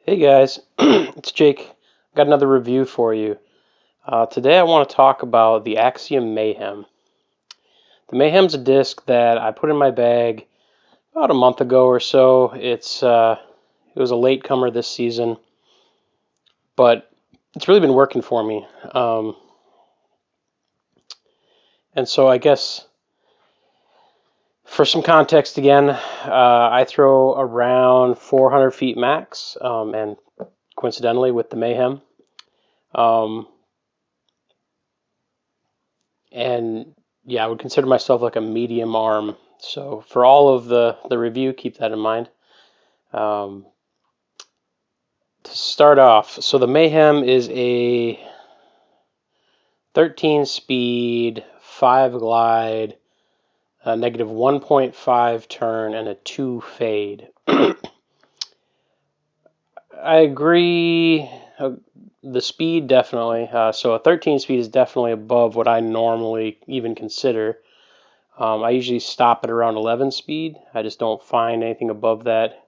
Hey guys, it's Jake. Got another review for you. Today I want to talk about the Axiom Mayhem. The Mayhem's a disc that I put in my bag about a month ago or so. It was a late comer this season, but it's really been working for me. And so I guess for some context again, I throw around 400 feet max, and coincidentally with the Mayhem. And yeah, I would consider myself like a medium arm. So for all of the review, keep that in mind. To start off, so the Mayhem is a 13 speed, 5 glide, a negative 1.5 turn, and a 2 fade. I agree. The speed definitely. So a 13 speed is definitely above what I normally even consider. I usually stop at around 11 speed. I just don't find anything above that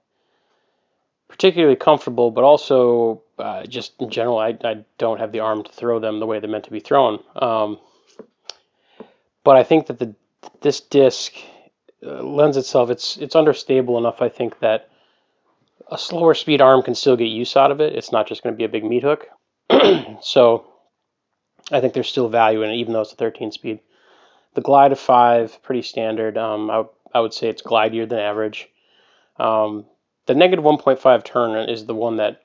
particularly comfortable, but also just in general, I don't have the arm to throw them the way they're meant to be thrown. But I think that this disc lends itself, it's understable enough, I think, that a slower speed arm can still get use out of it. It's not just going to be a big meat hook. So I think there's still value in it, even though it's a 13 speed. The glide of 5, pretty standard. I would say it's glidier than average. The negative 1.5 turn is the one that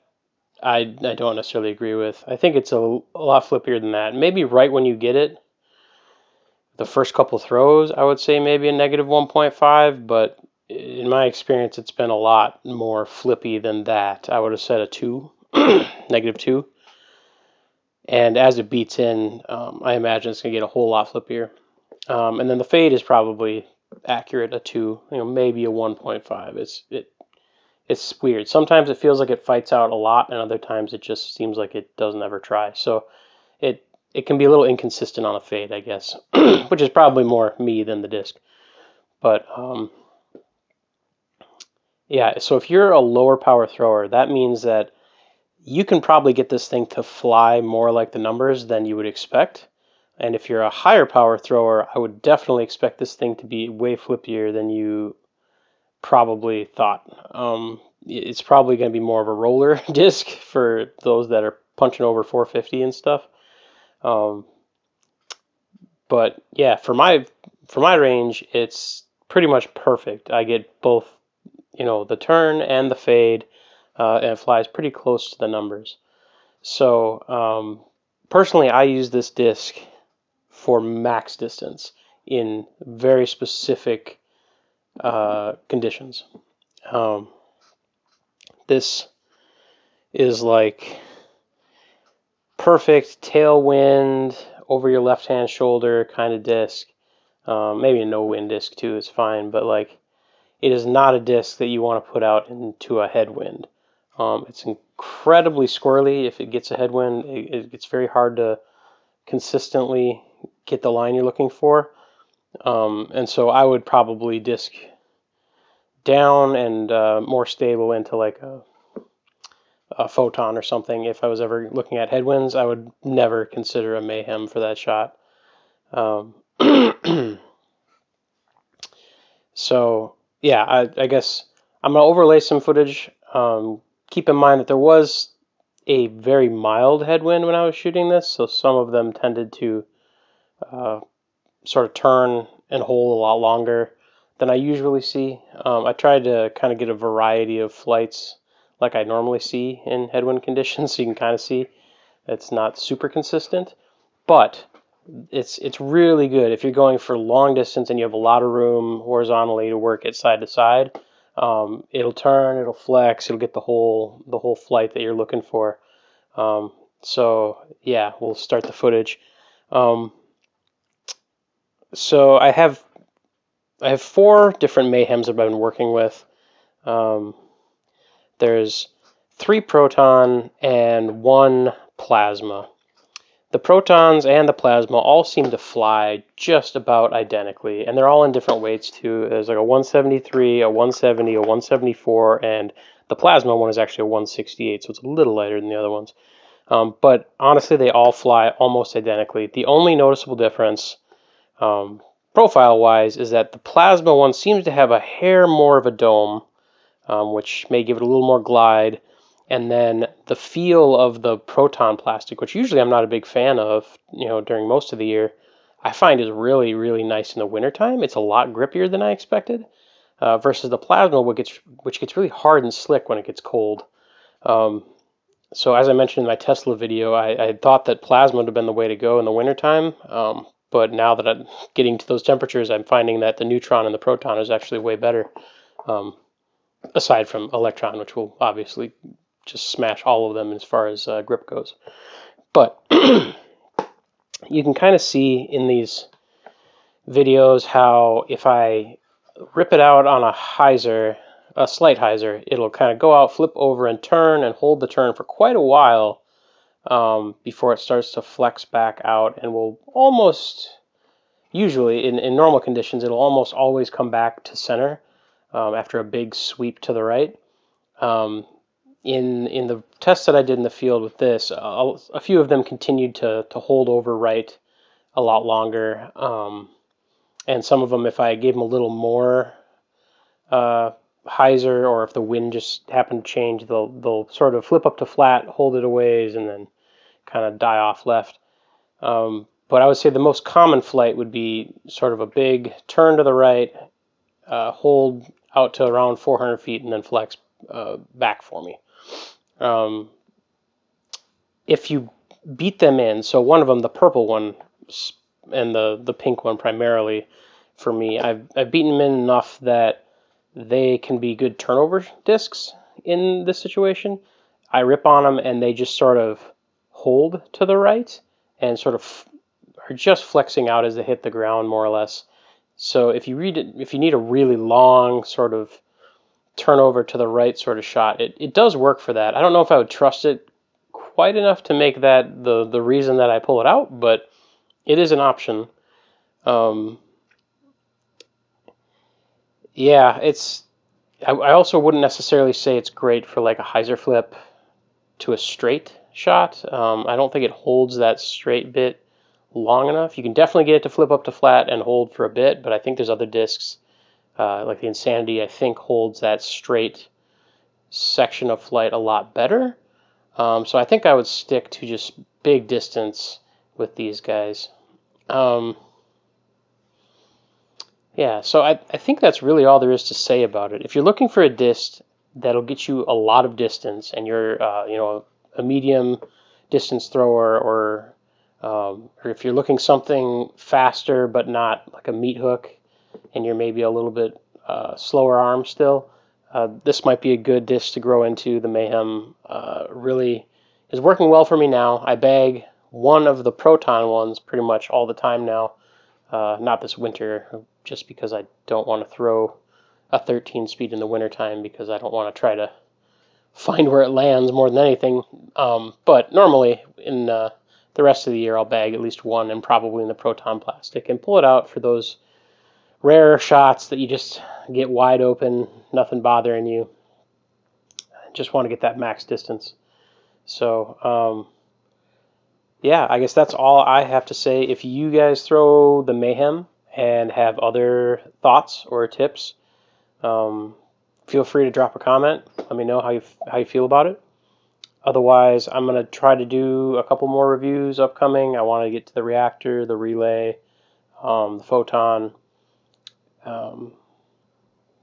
I don't necessarily agree with. I think it's a lot flippier than that. Maybe right when you get it, the first couple throws, I would say maybe a negative 1.5, but in my experience, it's been a lot more flippy than that. I would have said a 2, negative 2. And as it beats in, I imagine it's going to get a whole lot flippier. And then the fade is probably accurate, a 2, maybe a 1.5. It's weird. Sometimes it feels like it fights out a lot, and other times it just seems like it doesn't ever try. So it can be a little inconsistent on a fade, I guess, which is probably more me than the disc. But yeah, so if you're a lower power thrower, that means that you can probably get this thing to fly more like the numbers than you would expect. And if you're a higher power thrower, I would definitely expect this thing to be way flippier than you probably thought. It's probably going to be more of a roller disc for those that are punching over 450 and stuff. But yeah, for my range, it's pretty much perfect. I get both, the turn and the fade, and it flies pretty close to the numbers. So personally, I use this disc for max distance in very specific conditions. This is like perfect tailwind over your left hand shoulder kind of disc. Maybe a no wind disc too is fine, but like it is not a disc that you want to put out into a headwind. It's incredibly squirrely if it gets a headwind. It's very hard to consistently get the line you're looking for. And so I would probably disc down and more stable into like a photon or something. If I was ever looking at headwinds, I would never consider a Mayhem for that shot. So yeah, I guess I'm gonna overlay some footage. Keep in mind that there was a very mild headwind when I was shooting this, so some of them tended to sort of turn and hold a lot longer than I usually see. I tried to kind of get a variety of flights like I normally see in headwind conditions, so you can kind of see it's not super consistent, but it's really good if you're going for long distance and you have a lot of room horizontally to work it side to side. It'll turn, it'll flex, it'll get the whole flight that you're looking for. So yeah, we'll start the footage. So I have 4 different Mayhems that I've been working with. There's 3 proton and 1 plasma. The protons and the plasma all seem to fly just about identically, and they're all in different weights too. There's like a 173, a 170, a 174, and The plasma one is actually a 168, so it's a little lighter than the other ones. But honestly, they all fly almost identically. The only noticeable difference, profile-wise, is that the plasma one seems to have a hair more of a dome, which may give it a little more glide. And then the feel of the proton plastic, which usually I'm not a big fan of, during most of the year, I find is really, really nice in the wintertime. It's a lot grippier than I expected, versus the plasma, which gets really hard and slick when it gets cold. So as I mentioned in my Tesla video, I thought that plasma would have been the way to go in the wintertime, but now that I'm getting to those temperatures, I'm finding that the neutron and the proton is actually way better, aside from electron, which will obviously just smash all of them as far as grip goes. But you can kind of see in these videos how if I rip it out on a slight hyzer, it'll kind of go out, flip over, and turn, and hold the turn for quite a while before it starts to flex back out, and will almost, usually in normal conditions, it'll almost always come back to center after a big sweep to the right. In the tests that I did in the field with this, a few of them continued to hold over right a lot longer, and some of them, if I gave them a little more hyzer, or if the wind just happened to change, they'll sort of flip up to flat, hold it a ways, and then kind of die off left. But I would say the most common flight would be sort of a big turn to the right, hold out to around 400 feet, and then flex back for me. If you beat them in, so one of them, the purple one, and the pink one primarily, for me, I've beaten them in enough that they can be good turnover discs in this situation. I rip on them and they just sort of hold to the right and sort of are just flexing out as they hit the ground, more or less. So if you need a really long sort of turnover to the right sort of shot, it does work for that. I don't know if I would trust it quite enough to make that the reason that I pull it out, but it is an option. Yeah, I also wouldn't necessarily say it's great for like a hyzer flip to a straight shot. I don't think it holds that straight bit long enough. You can definitely get it to flip up to flat and hold for a bit, but I think there's other discs, like the Insanity, I think holds that straight section of flight a lot better. So I think I would stick to just big distance with these guys. Yeah, so I think that's really all there is to say about it. If you're looking for a disc that'll get you a lot of distance, and you're a medium distance thrower, or if you're looking something faster but not like a meat hook, and you're maybe a little bit slower arm still, this might be a good disc to grow into. The Mayhem really is working well for me now. I bag one of the Proton ones pretty much all the time now. Not this winter, just because I don't want to throw a 13 speed in the wintertime, because I don't want to try to find where it lands more than anything. But normally in the rest of the year, I'll bag at least one, and probably in the Proton plastic, and pull it out for those rare shots that you just get wide open, nothing bothering you. Just want to get that max distance. So, yeah, I guess that's all I have to say. If you guys throw the Mayhem and have other thoughts or tips, feel free to drop a comment. Let me know how you feel about it. Otherwise, I'm going to try to do a couple more reviews upcoming. I want to get to the reactor, the relay, the photon.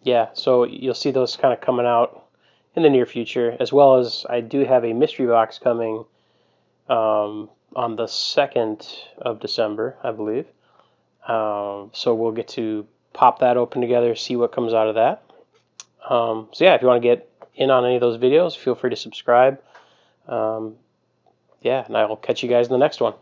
Yeah, so you'll see those kind of coming out in the near future, as well as I do have a mystery box coming on the 2nd of December, I believe. So we'll get to pop that open together, see what comes out of that. So yeah, if you want to get in on any of those videos, feel free to subscribe. Yeah, and I will catch you guys in the next one.